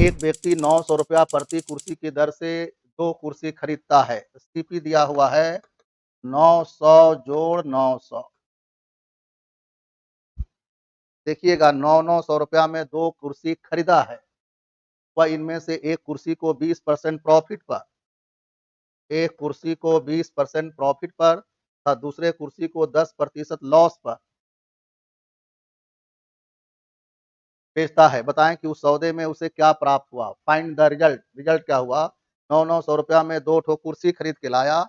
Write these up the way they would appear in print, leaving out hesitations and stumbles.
एक व्यक्ति 900 रुपया प्रति कुर्सी की दर से 2 कुर्सी खरीदता है। सीपी दिया हुआ है 900 जोड़ 900। देखिएगा 900 रुपया में 2 कुर्सी खरीदा है, वह इनमें से एक कुर्सी को 20% प्रॉफिट पर, एक कुर्सी को 20% प्रॉफिट पर तथा दूसरे कुर्सी को 10% लॉस पर बेचता है। बताएं कि उस सौदे में उसे क्या प्राप्त हुआ। Find the result. रिजल्ट क्या हुआ? 900 रुपया में 2 ठो कुर्सी खरीद के लाया,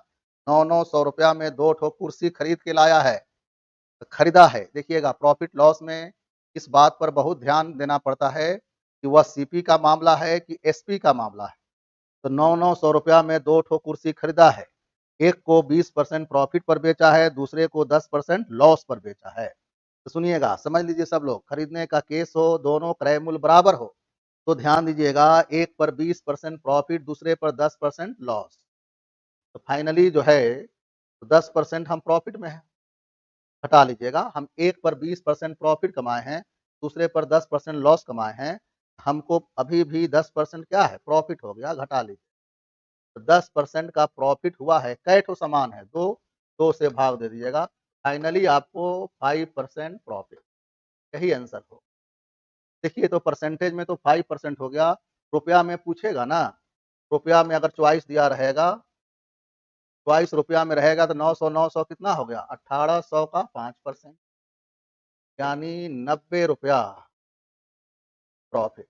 900 रुपया में 2 ठो कुर्सी खरीद के लाया है, खरीदा है। देखिएगा प्रॉफिट लॉस में इस बात पर बहुत ध्यान देना पड़ता है कि वह सीपी का मामला है कि एसपी का मामला है। तो 900 रुपया में 2 ठो कुर्सी खरीदा है, एक को 20% प्रॉफिट पर बेचा है, दूसरे को 10% लॉस पर बेचा है। तो सुनिएगा, समझ लीजिए सब लोग, खरीदने का केस हो, दोनों क्रय मूल्य बराबर हो, तो ध्यान दीजिएगा एक पर 20% प्रॉफिट, दूसरे पर 10% लॉस। तो फाइनली जो है 10% हम प्रॉफिट में है, घटा लीजिएगा। हम एक पर 20% प्रॉफिट कमाए हैं, दूसरे पर 10% लॉस कमाए हैं, हमको अभी भी 10% क्या है प्रॉफिट हो गया, घटा लीजिए। तो 10% का प्रॉफिट हुआ है, कै ठो समान है? 2, 2 से भाग दे दीजिएगा। फाइनली आपको 5% प्रॉफिट, यही आंसर हो। देखिए तो परसेंटेज में तो 5% हो गया, रुपया में पूछेगा ना, रुपया में अगर चॉइस दिया रहेगा, चॉइस रुपया में रहेगा तो 900 900 कितना हो गया? 1800 का 5%, यानी 90 रुपया प्रॉफिट।